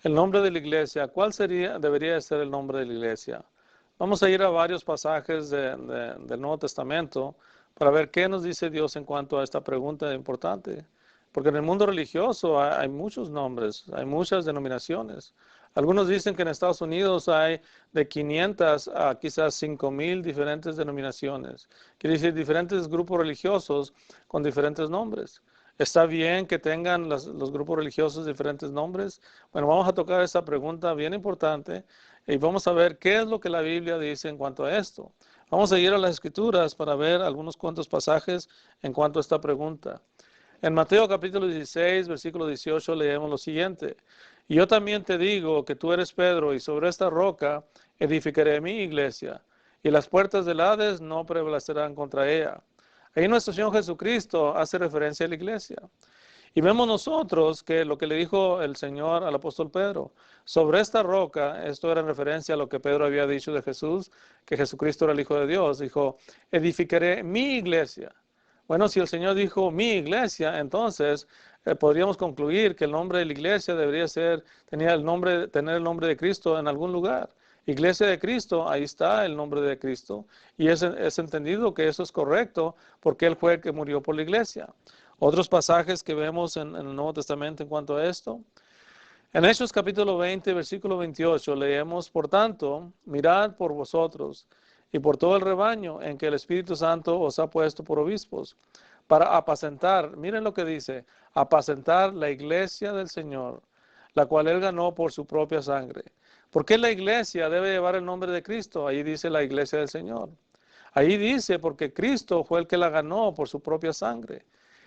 El nombre de la iglesia, ¿cuál debería ser el nombre de la iglesia? Vamos a ir a varios pasajes del Nuevo Testamento para ver qué nos dice Dios en cuanto a esta pregunta importante. Porque en el mundo religioso hay muchos nombres, hay muchas denominaciones. Algunos dicen que en Estados Unidos hay de 500 a quizás 5,000 diferentes denominaciones. Quiere decir diferentes grupos religiosos con diferentes nombres. ¿Está bien que tengan los grupos religiosos diferentes nombres? Bueno, vamos a tocar esa pregunta bien importante y vamos a ver qué es lo que la Biblia dice en cuanto a esto. Vamos a ir a las Escrituras para ver algunos cuantos pasajes en cuanto a esta pregunta. En Mateo capítulo 16, versículo 18, leemos lo siguiente. Y yo también te digo que tú eres Pedro, y sobre esta roca edificaré mi iglesia, y las puertas del Hades no prevalecerán contra ella. Ahí nuestro Señor Jesucristo hace referencia a la iglesia. Y vemos nosotros que lo que le dijo el Señor al apóstol Pedro, sobre esta roca, esto era en referencia a lo que Pedro había dicho de Jesús, que Jesucristo era el Hijo de Dios, dijo, edificaré mi iglesia. Bueno, si el Señor dijo mi iglesia, entonces podríamos concluir que el nombre de la iglesia debería tener el nombre de Cristo en algún lugar. Iglesia de Cristo, ahí está el nombre de Cristo. Y es entendido que eso es correcto porque Él fue el que murió por la iglesia. Otros pasajes que vemos en el Nuevo Testamento en cuanto a esto. En Hechos capítulo 20, versículo 28, leemos, por tanto, mirad por vosotros y por todo el rebaño en que el Espíritu Santo os ha puesto por obispos, para apacentar, miren lo que dice, apacentar la iglesia del Señor, la cual Él ganó por su propia sangre. ¿Por qué la iglesia debe llevar el nombre de Cristo? Ahí dice la iglesia del Señor. Ahí dice, porque Cristo fue el que la ganó por su propia sangre.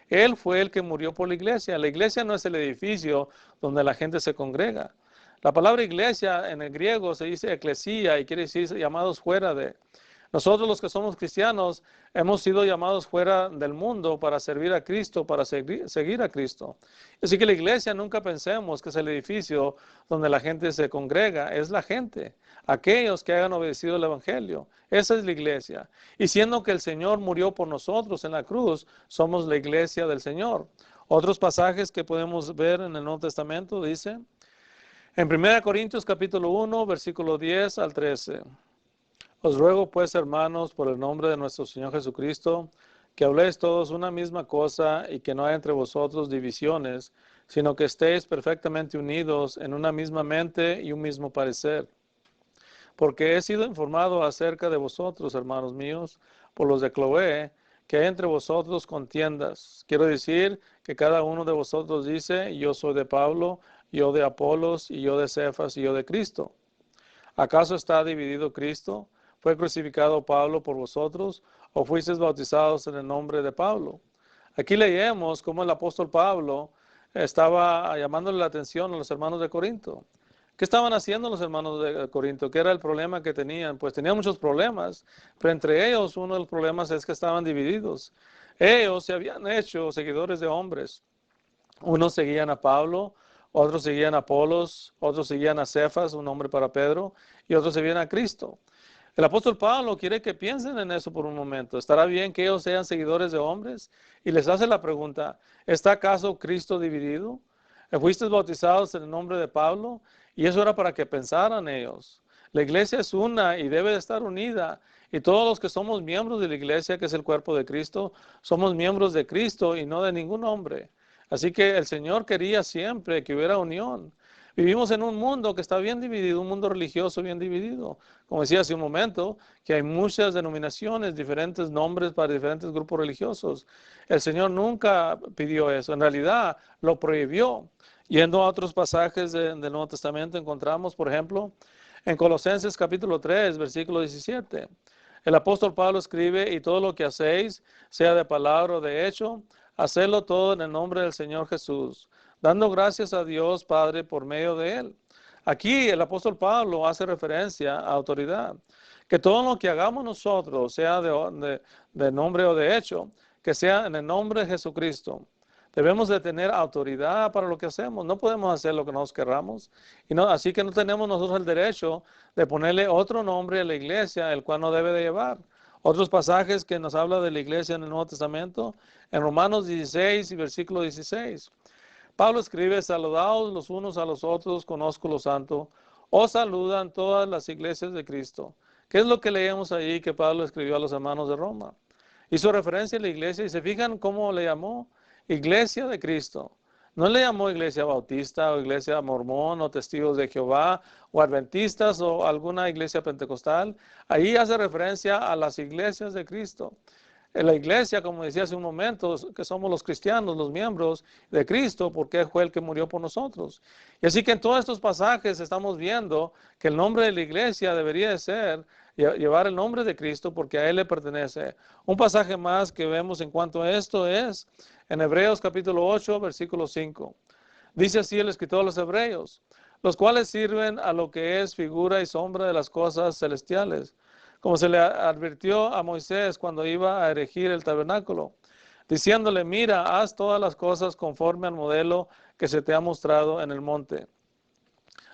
Él fue el que murió por la iglesia. La iglesia no es el edificio donde la gente se congrega. La palabra iglesia en el griego se dice eclesía y quiere decir llamados fuera de. Nosotros los que somos cristianos hemos sido llamados fuera del mundo para servir a Cristo, para seguir a Cristo. Así que la iglesia nunca pensemos que es el edificio donde la gente se congrega, es la gente, aquellos que hayan obedecido el Evangelio. Esa es la iglesia. Y siendo que el Señor murió por nosotros en la cruz, somos la iglesia del Señor. Otros pasajes que podemos ver en el Nuevo Testamento dicen, en 1 Corintios capítulo 1, versículo 10 al 13. Os ruego pues, hermanos, por el nombre de nuestro Señor Jesucristo, que habléis todos una misma cosa y que no haya entre vosotros divisiones, sino que estéis perfectamente unidos en una misma mente y un mismo parecer. Porque he sido informado acerca de vosotros, hermanos míos, por los de Cloé, que hay entre vosotros contiendas. Quiero decir que cada uno de vosotros dice, yo soy de Pablo, yo de Apolos, y yo de Cefas, y yo de Cristo. ¿Acaso está dividido Cristo? ¿Fue crucificado Pablo por vosotros o fuisteis bautizados en el nombre de Pablo? Aquí leemos cómo el apóstol Pablo estaba llamándole la atención a los hermanos de Corinto. ¿Qué estaban haciendo los hermanos de Corinto? ¿Qué era el problema que tenían? Pues tenían muchos problemas, pero entre ellos uno de los problemas es que estaban divididos. Ellos se habían hecho seguidores de hombres. Unos seguían a Pablo, otros seguían a Apolos, otros seguían a Cefas, un nombre para Pedro, y otros seguían a Cristo. El apóstol Pablo quiere que piensen en eso por un momento. ¿Estará bien que ellos sean seguidores de hombres? Y les hace la pregunta, ¿está acaso Cristo dividido? ¿Fuisteis bautizados en el nombre de Pablo? Y eso era para que pensaran ellos. La iglesia es una y debe de estar unida. Y todos los que somos miembros de la iglesia, que es el cuerpo de Cristo, somos miembros de Cristo y no de ningún hombre. Así que el Señor quería siempre que hubiera unión. Vivimos en un mundo que está bien dividido, un mundo religioso bien dividido. Como decía hace un momento, que hay muchas denominaciones, diferentes nombres para diferentes grupos religiosos. El Señor nunca pidió eso, en realidad lo prohibió. Yendo a otros pasajes del Nuevo Testamento encontramos, por ejemplo, en Colosenses capítulo 3, versículo 17. El apóstol Pablo escribe, y todo lo que hacéis, sea de palabra o de hecho, hacedlo todo en el nombre del Señor Jesús, dando gracias a Dios Padre por medio de Él. Aquí el apóstol Pablo hace referencia a autoridad. Que todo lo que hagamos nosotros, sea de nombre o de hecho, que sea en el nombre de Jesucristo. Debemos de tener autoridad para lo que hacemos. No podemos hacer lo que nos querramos. Así que no tenemos nosotros el derecho de ponerle otro nombre a la iglesia, el cual no debe de llevar. Otros pasajes que nos habla de la iglesia en el Nuevo Testamento, en Romanos 16 y versículo 16. Pablo escribe, saludaos los unos a los otros con ósculo santo. Os saludan todas las iglesias de Cristo. ¿Qué es lo que leemos ahí que Pablo escribió a los hermanos de Roma? Hizo referencia a la iglesia y se fijan cómo le llamó iglesia de Cristo. No le llamó iglesia bautista o iglesia mormón o testigos de Jehová o adventistas o alguna iglesia pentecostal. Ahí hace referencia a las iglesias de Cristo. En la iglesia, como decía hace un momento, que somos los cristianos, los miembros de Cristo, porque fue el que murió por nosotros. Y así que en todos estos pasajes estamos viendo que el nombre de la iglesia debería de ser llevar el nombre de Cristo porque a Él le pertenece. Un pasaje más que vemos en cuanto a esto es en Hebreos capítulo 8, versículo 5. Dice así el escritor de los Hebreos, los cuales sirven a lo que es figura y sombra de las cosas celestiales, como se le advirtió a Moisés cuando iba a erigir el tabernáculo, diciéndole, mira, haz todas las cosas conforme al modelo que se te ha mostrado en el monte.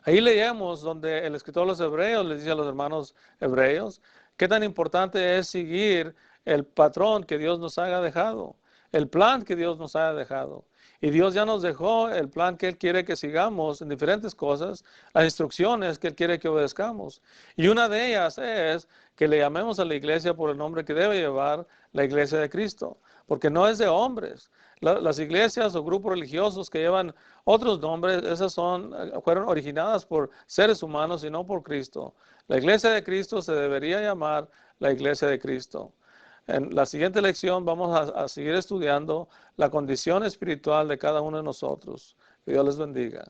Ahí leemos donde el escritor de los Hebreos les dice a los hermanos hebreos qué tan importante es seguir el patrón que Dios nos haya dejado, el plan que Dios nos haya dejado. Y Dios ya nos dejó el plan que Él quiere que sigamos en diferentes cosas, las instrucciones que Él quiere que obedezcamos. Y una de ellas es que le llamemos a la iglesia por el nombre que debe llevar la iglesia de Cristo, porque no es de hombres. Las iglesias o grupos religiosos que llevan otros nombres, esas fueron originadas por seres humanos y no por Cristo. La iglesia de Cristo se debería llamar la iglesia de Cristo. En la siguiente lección vamos a seguir estudiando la condición espiritual de cada uno de nosotros. Que Dios les bendiga.